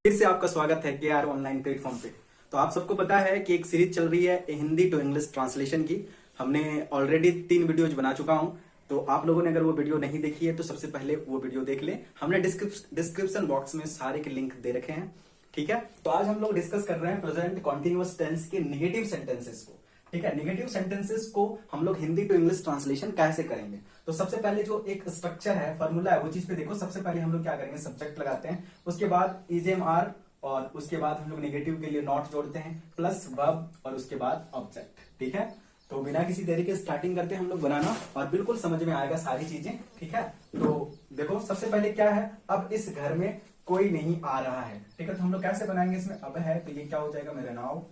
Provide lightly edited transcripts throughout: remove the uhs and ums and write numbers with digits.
फिर से आपका स्वागत है केआर ऑनलाइन प्लेटफॉर्म पे। तो आप सबको पता है कि एक सीरीज चल रही है हिंदी टू इंग्लिश ट्रांसलेशन की। हमने ऑलरेडी 3 वीडियोज बना चुका हूं। तो आप लोगों ने अगर वो वीडियो नहीं देखी है तो सबसे पहले वो वीडियो देख लें। हमने डिस्क्रिप्शन बॉक्स में सारे के लिंक दे रखे हैं। ठीक है, तो आज हम लोग डिस्कस कर रहे हैं प्रेजेंट कॉन्टिन्यूअस टेंस के निगेटिव सेंटेंसेस को। ठीक है, निगेटिव सेंटेंसेस को हम लोग हिंदी टू इंग्लिश ट्रांसलेशन कैसे करेंगे। तो सबसे पहले जो एक स्ट्रक्चर है, फॉर्मूला है, वो चीज पे देखो। सबसे पहले हम लोग क्या करेंगे, सब्जेक्ट लगाते हैं, उसके बाद इजेम आर, और उसके बाद हम लोग नेगेटिव के लिए नॉट जोड़ते हैं, प्लस वर्ब, और उसके बाद ऑब्जेक्ट। ठीक है, तो बिना किसी देरी के स्टार्टिंग करते हैं हम लोग बनाना, और बिल्कुल समझ में आएगा सारी चीजें। ठीक है, तो देखो सबसे पहले क्या है, अब इस घर में कोई नहीं आ रहा है। ठीक है, तो हम लोग कैसे बनाएंगे, इसमें अब है तो ये क्या हो जाएगा, मेरा नाउ।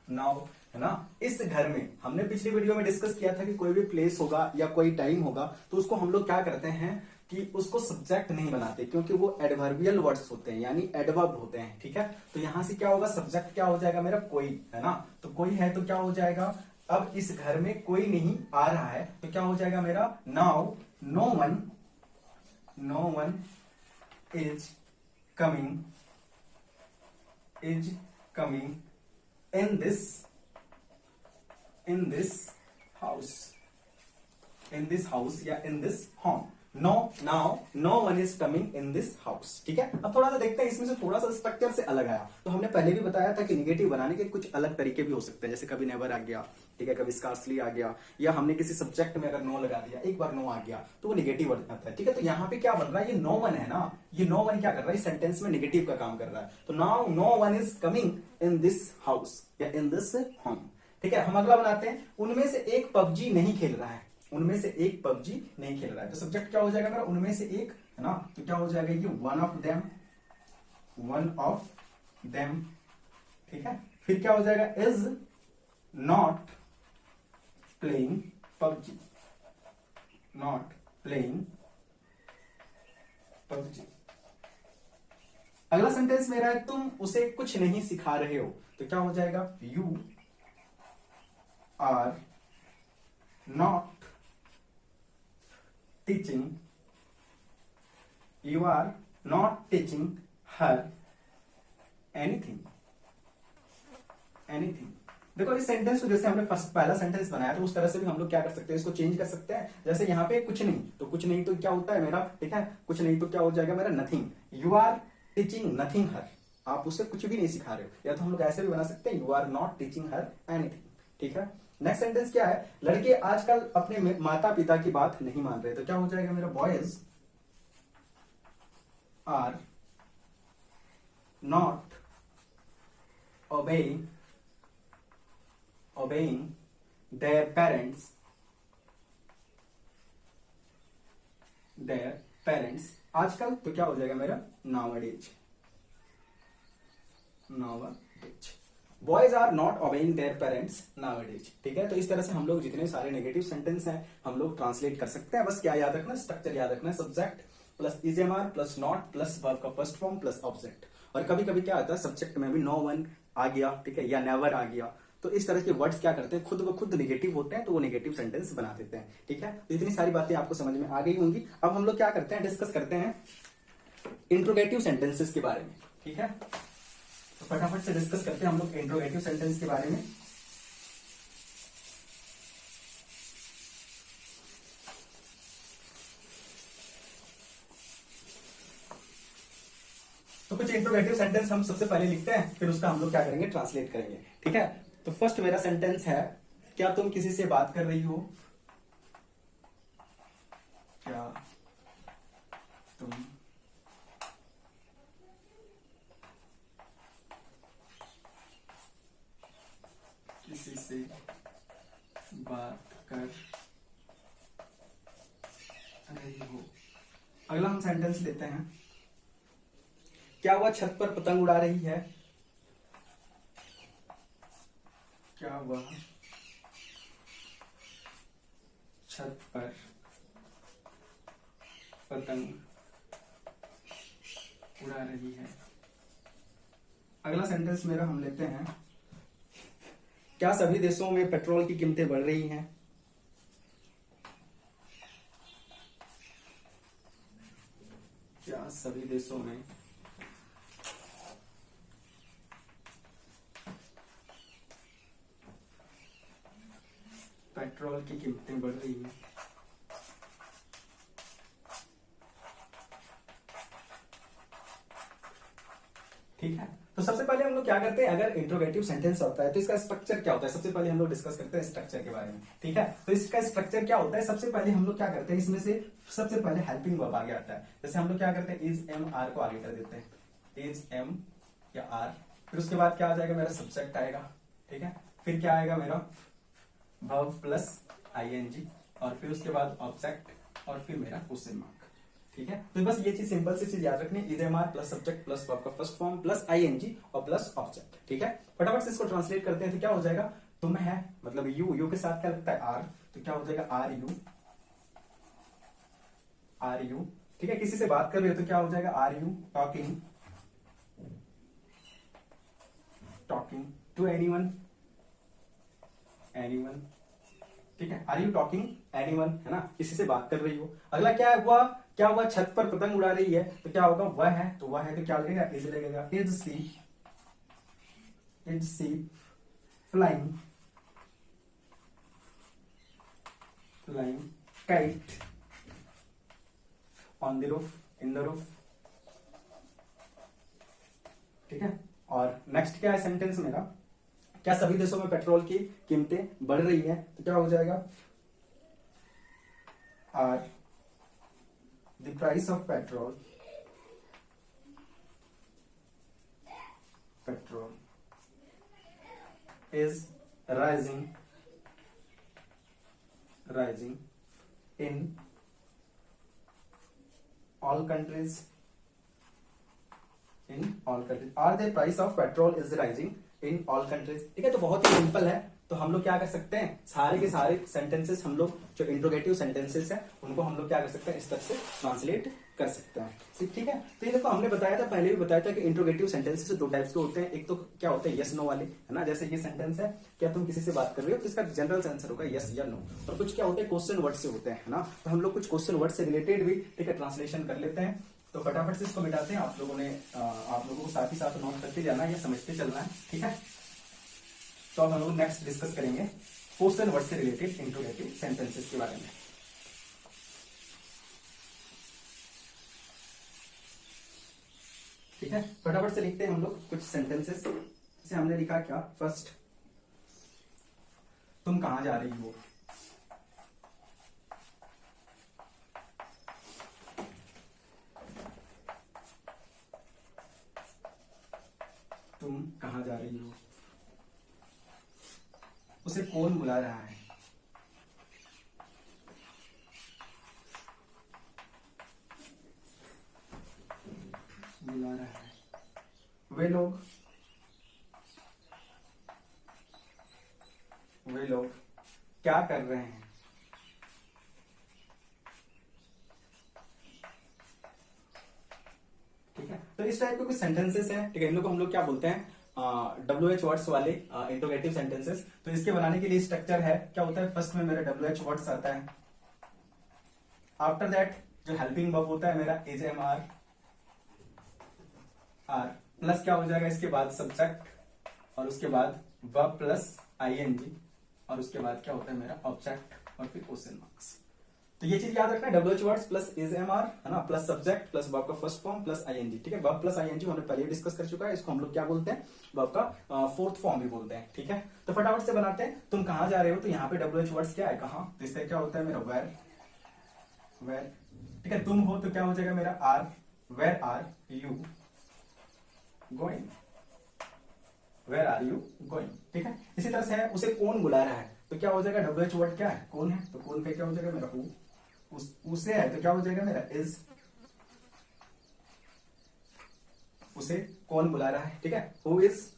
नाउ है ना, इस घर में हमने पिछली वीडियो में डिस्कस किया था कि कोई भी प्लेस होगा या कोई टाइम होगा तो उसको हम लोग क्या करते हैं कि उसको सब्जेक्ट नहीं बनाते, क्योंकि वो एडवर्बियल वर्ड्स होते हैं, यानी एडवर्ब होते हैं। ठीक है, तो यहां से क्या होगा, सब्जेक्ट क्या हो जाएगा मेरा, कोई, है ना। तो कोई है तो क्या हो जाएगा, अब इस घर में कोई नहीं आ रहा है तो क्या हो जाएगा मेरा, now no one, no one is coming, is coming in this house, in this house या in this home. No, now no one is coming in this house. ठीक है, अब थोड़ा सा देखते हैं, इसमें से थोड़ा सा स्ट्रक्चर से अलग आया। तो हमने पहले भी बताया था कि निगेटिव बनाने के कुछ अलग तरीके भी हो सकते हैं, जैसे कभी नेवर आ गया, ठीक है, कभी स्कार्सली आ गया, या हमने किसी सब्जेक्ट में अगर नो लगा दिया, एक बार नो आ गया तो वो निगेटिव आता है। ठीक है, तो यहाँ पे क्या बन रहा है, ये नो वन है ना, ये नो वन क्या कर रहा है, इस सेंटेंस में निगेटिव का काम कर रहा है। तो now no one is coming in this house या इन दिस होम। ठीक है, हम अगला बनाते हैं, उनमें से एक पबजी नहीं खेल रहा है, उनमें से एक पबजी नहीं खेल रहा है। तो सब्जेक्ट क्या हो जाएगा मेरा, उनमें से एक, है ना, तो क्या हो जाएगा ये one of them, one of them. ठीक है, फिर क्या हो जाएगा, is not playing PUBG, not playing PUBG. अगला सेंटेंस मेरा है, तुम उसे कुछ नहीं सिखा रहे हो, तो क्या हो जाएगा, you are not teaching, you are not teaching her anything, anything। देखो इस सेंटेंस को जैसे हमने पहला सेंटेंस बनाया तो उस तरह से भी हम लोग क्या कर सकते हैं, इसको चेंज कर सकते हैं। जैसे यहाँ पे कुछ नहीं, तो कुछ नहीं तो क्या होता है मेरा, ठीक है, कुछ नहीं तो क्या हो जाएगा मेरा, nothing. You are teaching nothing her, आप उसे कुछ भी नहीं सिखा रहे हो। या तो हम लोग ऐसे भी बना सकते हैं, you are not teaching her anything. ठीक है, नेक्स्ट सेंटेंस क्या है, लड़के आजकल अपने माता पिता की बात नहीं मान रहे, तो क्या हो जाएगा मेरा, boys are not obeying their parents, आजकल, तो क्या हो जाएगा मेरा, nowadays, boys are not obeying their parents nowadays. ठीक है, तो इस तरह से हम लोग जितने सारे नेगेटिव सेंटेंस हैं हम लोग ट्रांसलेट कर सकते हैं। बस क्या याद रखना, स्ट्रक्चर याद रखना, subject plus इजेमआर plus not plus verb का फर्स्ट फॉर्म प्लस ऑब्जेक्ट। और कभी कभी क्या होता है, सब्जेक्ट में भी नो वन आ गया, ठीक है, या नेवर आ गया, तो इस तरह के वर्ड्स क्या करते हैं, खुद ब खुद नेगेटिव होते हैं, तो वो नेगेटिव सेंटेंस बना देते हैं। ठीक है, तो इतनी सारी बातें आपको समझ में आ गई होंगी। अब हम लोग क्या करते हैं, डिस्कस करते हैं इंट्रोगेटिव सेंटेंसेस के बारे में। ठीक है, तो फटाफट से डिस्कस करते हैं हम लोग इंट्रोगेटिव सेंटेंस के बारे में। तो कुछ इंट्रोगेटिव सेंटेंस हम सबसे पहले लिखते हैं, फिर उसका हम लोग क्या करेंगे, ट्रांसलेट करेंगे। ठीक है, तो फर्स्ट मेरा सेंटेंस है, क्या तुम किसी से बात कर रही हो, क्या तुम किसी से बात कर रही हो। अगला हम सेंटेंस लेते हैं, क्या वह छत पर पतंग उड़ा रही है, क्या वह छत पर पतंग उड़ा रही है। अगला सेंटेंस मेरा हम लेते हैं, क्या सभी देशों में पेट्रोल की कीमतें बढ़ रही हैं, क्या सभी देशों में पेट्रोल की कीमतें बढ़ रही हैं। ठीक है, तो सबसे पहले हम लोग क्या करते हैं, अगर इंट्रोगेटिव सेंटेंस होता है तो इसका स्ट्रक्चर क्या होता है, सबसे पहले हम लोग डिस्कस करते हैं स्ट्रक्चर के बारे में। ठीक है, तो इसका स्ट्रक्चर क्या होता है, सबसे पहले हम लोग क्या करते हैं, इसमें से सबसे पहले हेल्पिंग वर्ब आगे आता है। जैसे हम लोग क्या करते हैं, इज एम आर को आगे कर देते हैं, इज एम या आर, फिर उसके बाद क्या आ जाएगा, मेरा सब्जेक्ट आएगा। ठीक है, फिर क्या आएगा, मेरा वर्ब प्लस आईएनजी, और फिर उसके बाद ऑब्जेक्ट, और फिर मेरा क्वेश्चन मार्क। ठीक है, तो बस ये चीज सिंपल सी चीज याद रखनी, is am are plus subject plus verb का फर्स्ट फॉर्म प्लस आईएनजी और प्लस ऑब्जेक्ट। ठीक है, फटाफट से इसको ट्रांसलेट करते हैं तो क्या हो जाएगा, तुम है मतलब यू के साथ क्या लगता है आर, तो क्या हो जाएगा आर यू। ठीक है, किसी से बात कर रहे हो तो क्या हो जाएगा, are you talking to anyone. ठीक है, आर यू टॉकिंग एनीवन, है ना, किसी से बात कर रही हो। अगला क्या हुआ, छत पर पतंग उड़ा रही है तो क्या होगा, वह है, तो वह है तो क्या लगेगा, इज लगेगा, is she flying kite on the roof, in the roof. ठीक है, और नेक्स्ट क्या है सेंटेंस मेरा, क्या सभी देशों में पेट्रोल की कीमतें बढ़ रही हैं, तो क्या हो जाएगा, are the price of petrol is rising in all countries, are the price of petrol is rising in all countries. ठीक है, तो बहुत ही सिंपल है, तो हम लोग क्या कर सकते हैं, सारे के सारे सेंटेंसेस हम लोग जो इंट्रोगेटिव सेंटेंसेस है उनको हम लोग क्या कर सकते हैं, इस तरह से ट्रांसलेट कर सकते हैं। ठीक है, तो ये देखो हमने बताया था, पहले भी बताया था कि इंट्रोगेटिव सेंटेंसेस दो टाइप्स के होते हैं, एक तो क्या होते हैं यस नो वाले, है ना, जैसे ये सेंटेंस है, क्या तुम किसी से बात कर रहे हो, तो इसका जनरल आंसर होगा यस या नो। और कुछ क्या होते हैं, क्वेश्चन वर्ड से होते हैं, है ना, तो हम लोग कुछ क्वेश्चन वर्ड से रिलेटेड भी ठीक है ट्रांसलेशन कर लेते हैं। तो फटाफट से इसको मिटाते हैं, आप लोगों को साथ ही साथ नोट करते जाना है या समझते चलना है। ठीक है, तो अब हम लोग नेक्स्ट डिस्कस करेंगे क्वेश्चन वर्ड से रिलेटेड इंट्रोगेटिव सेंटेंसेस के बारे में। ठीक है, फटाफट से लिखते हैं हम लोग कुछ सेंटेंसेस। जैसे हमने लिखा क्या, फर्स्ट, तुम कहां जा रही हो, तुम कहां जा रही हो, उसे कौन बुला रहा है, वे लोग क्या कर रहे हैं, ठीक है, तो इस टाइप के कुछ सेंटेंसेस हैं। ठीक है, इन लोग को हम लोग क्या बोलते हैं, WH वर्ड्स वाले इंट्रोगेटिव सेंटेंसेस। तो इसके बनाने के लिए स्ट्रक्चर है, क्या होता है, फर्स्ट में मेरा WH वर्ड्स आता है, आफ्टर दैट जो हेल्पिंग वर्ब होता है मेरा इज एम आर प्लस क्या हो जाएगा, इसके बाद सब्जेक्ट, और उसके बाद वर्ब प्लस आईएनजी, और उसके बाद क्या होता है मेरा ऑब्जेक्ट, और फिर क्वेश्चन मार्क्स। तो ये चीज याद रखना, WH words plus is am are, है ना, प्लस सब्जेक्ट प्लस वर्ब का फर्स्ट फॉर्म प्लस आईएनजी। ठीक है, वर्ब प्लस आईएनजी हमने पहले डिस्कस कर चुका है, इसको हम लोग क्या बोलते हैं, वर्ब का फोर्थ फॉर्म भी बोलते हैं। ठीक है, तो फटाफट से बनाते हैं, तुम कहां जा रहे हो, तो यहाँ पे WH वर्ड्स क्या है, कहां, तो इसका क्या होता है मेरा वेर। ठीक है, तुम हो तो क्या हो जाएगा मेरा are, where are you going, where are you going. ठीक है, इसी तरह से है, उसे कौन बुला रहा है, तो क्या हो जाएगा, WH वर्ड क्या है, कौन है, तो कौन का क्या हो जाएगा मेरा हु, उसे है तो क्या हो जाएगा मेरा इज, उसे कौन बुला रहा है। ठीक है, हु इज,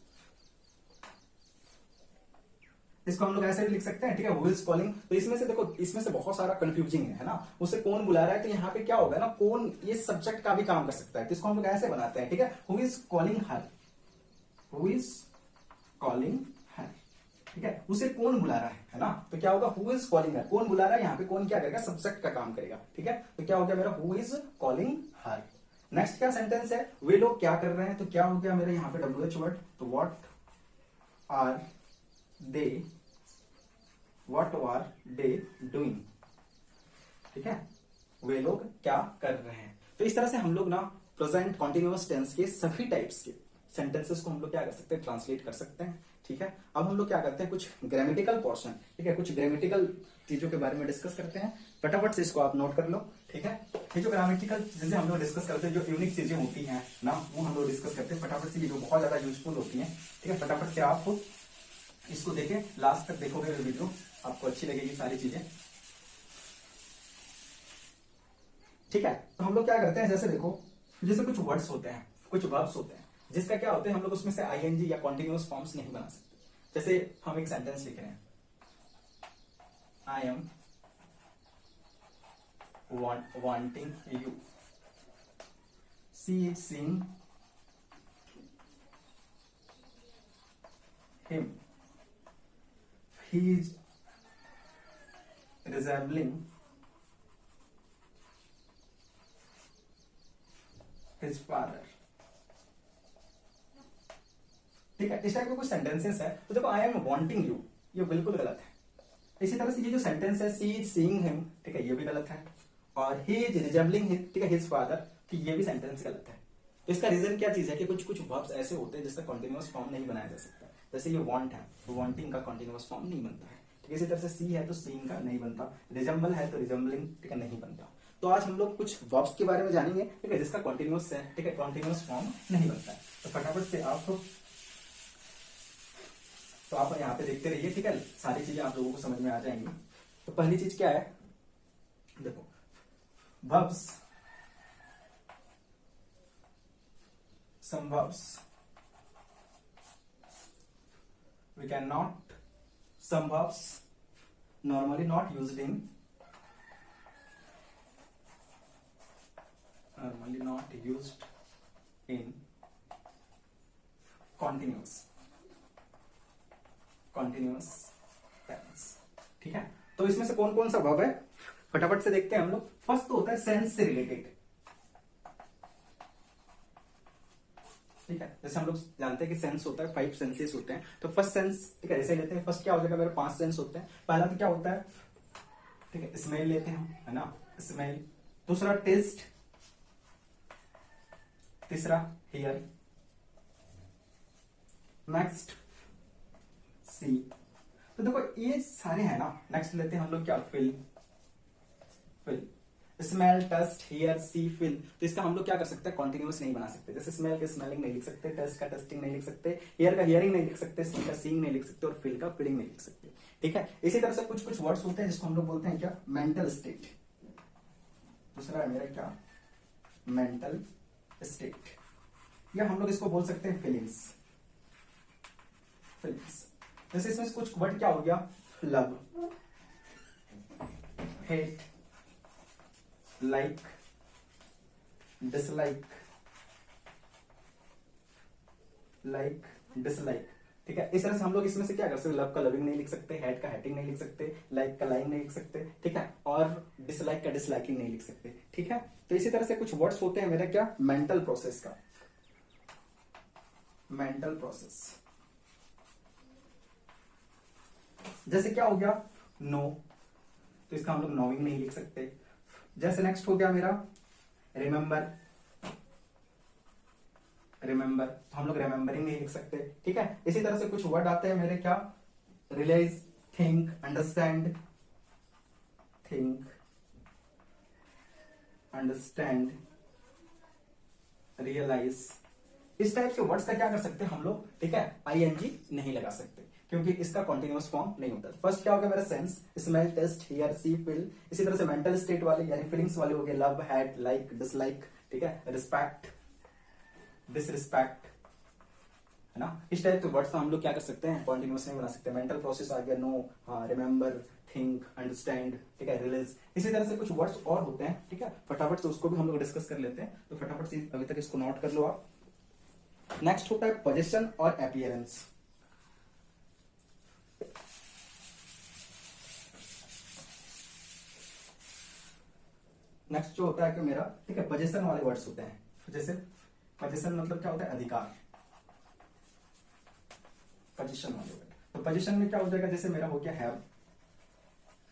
इसको हम लोग ऐसे भी लिख सकते हैं। ठीक है, हु इज कॉलिंग, तो इसमें से देखो, इसमें से बहुत सारा कंफ्यूजिंग है ना, उसे कौन बुला रहा है, तो यहाँ पे क्या होगा ना, कौन ये सब्जेक्ट का भी काम कर सकता है, तो इसको हम लोग ऐसे बनाते हैं। ठीक है, who is calling her, who is calling her. ठीक है, उसे कौन बुला रहा है ना, तो क्या होगा, हु इज कॉलिंग हर, कौन बुला रहा है, यहाँ पे कौन क्या करेगा, सब्जेक्ट का काम करेगा। ठीक है, तो क्या हो गया मेरा, who is calling her. Next क्या सेंटेंस है, वे लोग क्या कर रहे हैं, तो क्या हो गया मेरा यहाँ पे WH वर्ड, तो what are they what were they doing, ठीक है, वे लोग क्या कर रहे हैं। तो इस तरह से हम लोग ना प्रेजेंट कॉन्टिन्यूअस टेंस के सभी टाइप्स के सेंटेंसेस को हम लोग क्या कर सकते हैं, ट्रांसलेट कर सकते हैं, ठीक है। अब हम लोग क्या करते हैं, कुछ ग्रामेटिकल पोर्शन, ठीक है, कुछ ग्रामेटिकल चीजों के बारे में डिस्कस करते हैं। फटाफट से इसको आप नोट कर लो, ठीक है। ये जो ग्रामेटिकल चीजें हम लोग डिस्कस करते हैं, जो यूनिक चीजें होती हैं ना, वो हम लोग डिस्कस करते हैं फटाफट से, ये जो बहुत ज्यादा यूजफुल होती है, ठीक है। फटाफट से आप इसको देखें, लास्ट तक देखोगे वीडियो, आपको अच्छी लगेगी सारी चीजें, ठीक है। तो हम लोग क्या करते हैं, जैसे देखो, जैसे कुछ वर्ड्स होते हैं, कुछ वर्ब्स होते हैं, जिसका क्या होता है, हम लोग उसमें से आईएनजी या कॉन्टिन्यूअस फॉर्म्स नहीं बना सकते। जैसे हम एक सेंटेंस लिख रहे हैं, I am wanting you, she is seeing him, he is resembling his father, ठीक है। इस टाइप के कुछ सेंटेंसेस है। तो देखो, आई एम वांटिंग यू, ये बिल्कुल गलत है। इसी तरह से ये जो सेंटेंस है, सी इज सीइंग हिम, ठीक है, ये भी गलत है। और ही इज रिजेंबलिंग हिम, ठीक है, हिज फादर, कि ये भी सेंटेंस गलत है। तो इसका रीजन क्या चीज है कि कुछ कुछ वर्ब्स ऐसे होते हैं जिसका कॉन्टिन्यूअस फॉर्म नहीं बनाया जा सकता। जैसे ये वांट है, तो वांटिंग का कॉन्टिन्यूअस फॉर्म नहीं बनता है, ठीक है। इसी तरह से सी है तो सीइंग का नहीं बनता, रिजेंबल है तो रिजेंबलिंग, ठीक है, नहीं बनता। तो आज हम लोग कुछ वर्ब्स के बारे में जानेंगे, ठीक है, जिसका कॉन्टिन्यूअस है, ठीक है, कॉन्टिन्यूअस फॉर्म नहीं बनता है। तो फटाफट से आप यहाँ पे देखते रहिए, ठीक है, सारी चीजें आप लोगों को समझ में आ जाएंगी। तो पहली चीज क्या है, देखो, verbs, some verbs we cannot, some verbs normally not used in continuous tense, ठीक है। तो इसमें से कौन कौन सा वर्ब है, फटाफट से देखते हैं हम लोग। फर्स्ट तो होता है सेंस से रिलेटेड, ठीक है। जैसे हम लोग जानते हैं कि सेंस होता है, 5 सेंसेस होते हैं। तो फर्स्ट सेंस, ठीक है, जैसे लेते हैं, फर्स्ट क्या हो जाएगा, मेरे 5 सेंस होते हैं। पहला तो क्या होता है, ठीक है, स्मेल लेते हैं हम, है ना, स्मेल। दूसरा टेस्ट, तीसरा हियर, नेक्स्ट सी। तो देखो ये सारे हैं ना। नेक्स्ट लेते हैं हम लोग क्या, feel, smell, taste, hear, see, feel. तो इसका हम लोग क्या कर सकते हैं, कॉन्टिन्यूअस नहीं बना सकते। जैसे स्मेल का स्मेलिंग नहीं लिख सकते, टेस्ट का टेस्टिंग नहीं लिख सकते, हियर का हियरिंग नहीं लिख सकते, सी का सीइंग नहीं लिख सकते, और फील का फीलिंग नहीं लिख सकते, ठीक है। इसी तरह से कुछ कुछ वर्ड्स होते हैं जिसको हम लोग बोलते हैं क्या, मेंटल स्टेट। दूसरा है मेरा क्या, मेंटल स्टेट, या हम लोग इसको बोल सकते हैं फीलिंग्स। जैसे इसमें कुछ वर्ड क्या हो गया, love, hate, like, dislike, like, dislike, ठीक है। इस तरह से हम लोग इसमें से क्या कर सकते हैं, लव का लविंग नहीं लिख सकते, हेट का हेटिंग नहीं लिख सकते, लाइक का लाइक नहीं लिख सकते, ठीक है, और डिसलाइक का डिसलाइकिंग नहीं लिख सकते, ठीक है। तो इसी तरह से कुछ वर्ड्स होते हैं मेरा क्या, मेंटल प्रोसेस का, मेंटल प्रोसेस। जैसे क्या हो गया, नो, तो इसका हम लोग नोइंग नहीं लिख सकते। जैसे नेक्स्ट हो गया मेरा रिमेंबर, रिमेंबर, तो हम लोग रिमेंबरिंग नहीं लिख सकते, ठीक है। इसी तरह से कुछ वर्ड आते हैं मेरे क्या, realise, think, understand, think, understand, realise. इस टाइप के वर्ड्स का क्या कर सकते हैं हम लोग, ठीक है, आईएनजी नहीं लगा सकते क्योंकि इसका कॉन्टिन्यूअस फॉर्म नहीं होता। फर्स्ट क्या हो गया मेरा, sense, smell, taste, hear, see, feel. इसी तरह से मेंटल स्टेट वाले यानी फीलिंग्स वाले हो गए, लव, हेट, लाइक, डिसलाइक, ठीक है, रिस्पेक्ट, डिसरिस्पेक्ट, है ना। इस टाइप के वर्ड्स हम लोग क्या कर सकते हैं, कॉन्टिन्यूअस नहीं बना सकते। मेंटल प्रोसेस आ गया, नो, रिमेंबर, थिंक, अंडरस्टैंड, ठीक है, रियलाइज। इसी तरह से कुछ वर्ड्स और होते हैं, ठीक है, फटाफट से उसको भी हम लोग डिस्कस कर लेते हैं। तो फटाफट से अभी तक इसको नोट कर लो आप। नेक्स्ट होता है पोजीशन और अपीयरेंस। नेक्स्ट जो होता है कि मेरा, ठीक है, पोजीशन वाले वर्ड्स होते हैं। जैसे पोजीशन मतलब क्या होता है, अधिकार, पोजीशन वाले वर्ड। तो पोजीशन में क्या हो जाएगा, जैसे मेरा हो गया हैव,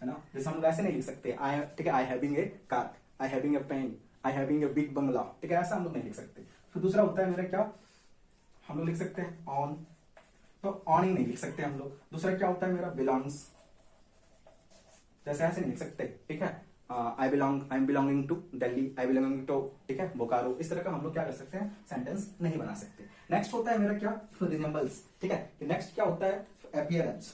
है ना। जैसे हम लोग ऐसे नहीं लिख सकते आई, ठीक है, I having a car, I having a pen, I having a big bungalow, ठीक है, ऐसा हम लोग नहीं लिख सकते। फिर दूसरा होता है मेरा क्या, हम लोग लिख सकते हैं ऑन, तो ऑनिंग नहीं लिख सकते हम लोग। दूसरा क्या होता है मेरा बिलोंग्स, जैसे ऐसे नहीं लिख सकते, ठीक है, I am belonging to Delhi, I belonging to, ठीक है, बोकारो, इस तरह का हम लोग क्या कर सकते हैं, सेंटेंस नहीं बना सकते। नेक्स्ट होता है मेरा क्या, रिजेंबल्स, ठीक है। नेक्स्ट क्या होता है, अपीयरेंस,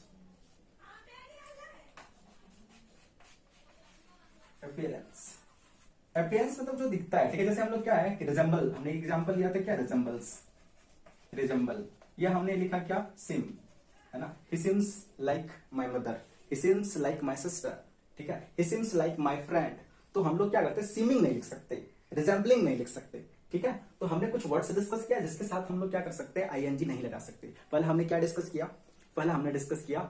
अपीयरेंस, अपीयरेंस मतलब जो दिखता है, ठीक है। जैसे हम लोग क्या है कि रिजेंबल, हमने एग्जांपल लिया था क्या, रिजेंबल्स, रिजेंबल, या हमने लिखा क्या, सिम, है ना, he seems like my mother, he seems like my sister, ठीक है, he seems like my friend. तो हम लोग क्या करते हैं, सिमिंग नहीं लिख सकते, रिजेंबलिंग नहीं लिख सकते, ठीक है। तो हमने कुछ वर्ड्स डिस्कस किया जिसके साथ हम लोग क्या कर सकते हैं, आईएनजी नहीं लगा सकते। पहले हमने क्या डिस्कस किया, पहले हमने डिस्कस किया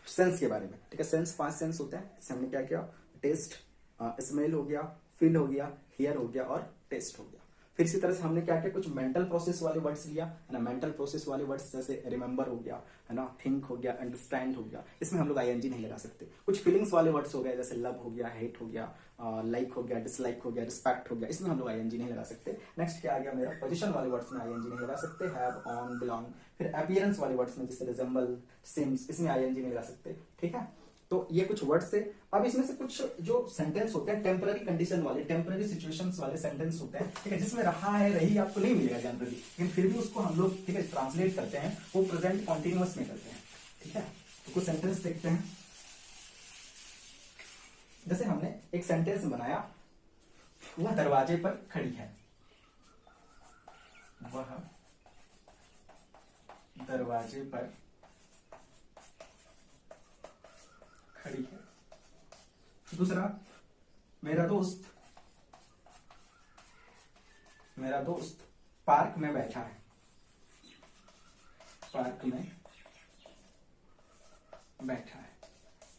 सेंस के बारे में, ठीक है। सेंस 5 सेंस होते हैं, जैसे हमने क्या किया, टेस्ट, स्मेल हो गया, फील हो गया, हियर हो गया और टेस्ट हो गया। फिर इसी तरह से हमने क्या किया, कुछ मेंटल प्रोसेस वाले वर्ड्स लिया, है ना। मेंटल प्रोसेस वाले वर्ड्स जैसे रिमेंबर हो गया, है ना, थिंक हो गया, अंडरस्टैंड हो गया, इसमें हम लोग आईएनजी नहीं लगा सकते। कुछ फीलिंग्स वाले वर्ड्स हो गए, जैसे लव हो गया, हेट हो गया, लाइक हो गया, डिसलाइक हो गया, रिस्पेक्ट हो गया, इसमें हम लोग आईएनजी नहीं लगा सकते। नेक्स्ट क्या आ गया मेरा, पोजीशन वाले वर्ड्स में आईएनजी नहीं लगा सकते, हैव, ऑन, बिलोंग। फिर अपीयरेंस वाले वर्ड्स में जैसे रिजेंबल, सिम्स, इसमें आईएनजी नहीं लगा सकते, ठीक है। तो ये कुछ वर्ड्स थे। अब इसमें से कुछ जो सेंटेंस होते हैं टेम्पररी कंडीशन वाले, टेम्पररी सिचुएशंस वाले सेंटेंस होते हैं, ठीक है, जिसमें रहा है रही आपको नहीं मिलेगा जनरली, लेकिन फिर भी उसको हम लोग, ठीक है, ट्रांसलेट करते हैं, वो प्रेजेंट कॉन्टिन्यूअस में करते हैं, ठीक है। तो कुछ सेंटेंस देखते हैं। जैसे हमने एक सेंटेंस बनाया, वह दरवाजे पर खड़ी है, वह दरवाजे पर खड़ी है। दूसरा, मेरा दोस्त पार्क में बैठा है, पार्क में बैठा है,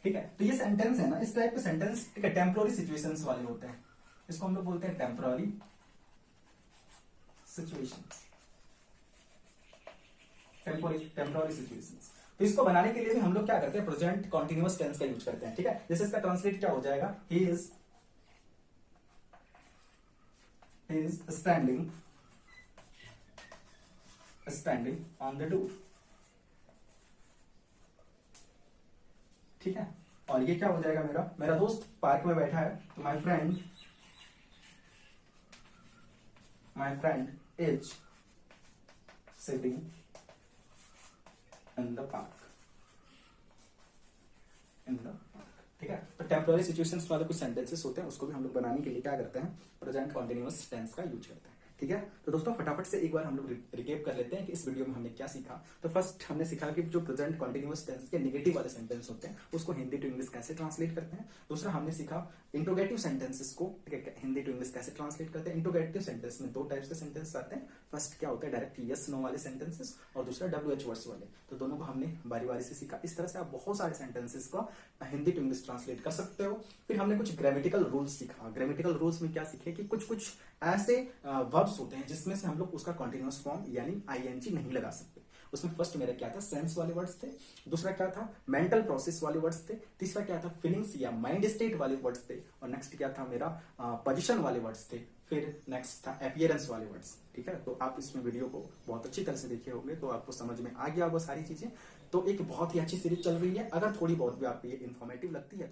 ठीक है। तो ये सेंटेंस है ना, इस टाइप के सेंटेंस, ठीक है, टेम्पोररी सिचुएशंस वाले होते हैं, इसको हम लोग बोलते हैं टेम्पोररी सिचुएशंस, टेम्पोररी सिचुएशंस। तो इसको बनाने के लिए भी हम लोग क्या करते हैं, प्रेजेंट कॉन्टिन्यूअस टेंस का यूज करते हैं, ठीक है। जैसे इसका ट्रांसलेट क्या हो जाएगा, he is standing on the door, ठीक है। और ये क्या हो जाएगा मेरा दोस्त पार्क में बैठा है, तो my friend is sitting in the park, ठीक है। तो टेम्पोररी सिचुएशंस वाले कुछ सेंटेंसेस होते हैं, उसको भी हम लोग बनाने के लिए क्या करते हैं, प्रेजेंट कॉन्टिन्यूअस टेंस का यूज करते हैं, ठीक है। तो दोस्तों फटाफट से एक बार हम लोग रिकेप कर लेते हैं कि इस वीडियो में हमने क्या सीखा। तो फर्स्ट हमने सीखा कि जो प्रेजेंट कॉन्टिन्यूअस टेंस के नेगेटिव वाले सेंटेंस होते हैं उसको हिंदी टू इंग्लिश कैसे ट्रांसलेट करते हैं। दूसरा हमने सीखा इंट्रोगेटिव सेंटेंसेस को, ठीक है, हिंदी टू इंग्लिश कैसे ट्रांसलेट करते हैं। इंट्रोगेटिव सेंटेंस में 2 टाइप्स के सेंटेंस आते हैं, फर्स्ट क्या होता है डायरेक्ट यस नो वाले सेंटेंसेस, और दूसरा WH वर्ड्स वाले। तो दोनों को हमने बारी बारी से सीखा। इस तरह से आप बहुत सारे सेंटेंसेस को हिंदी टू इंग्लिश ट्रांसलेट कर सकते हो। फिर हमने कुछ ग्रामेटिकल रूल्स सीखा। ग्रामेटिकल रूल्स में क्या सीखे कि कुछ ऐसे वर्ब्स होते हैं जिसमें से हम लोग उसका कॉन्टिन्यूअस फॉर्म यानी आईएनजी नहीं लगा सकते। उसमें फर्स्ट मेरा क्या था, सेंस वाले वर्ड्स थे। दूसरा क्या था, मेंटल प्रोसेस वाले वर्ड्स थे। तीसरा क्या था, फीलिंग्स या माइंड स्टेट वाले वर्ड्स थे। और नेक्स्ट क्या था मेरा, पोजीशन वाले वर्ड्स थे। फिर नेक्स्ट था अपीयरेंस वाले वर्ड्स, ठीक है। तो आप इसमें वीडियो को बहुत अच्छी तरह से देखे होंगे तो आपको समझ में आ गया होगा सारी चीजें। तो एक बहुत ही अच्छी सीरीज चल रही है। अगर थोड़ी बहुत भी आपको ये इन्फॉर्मेटिव लगती है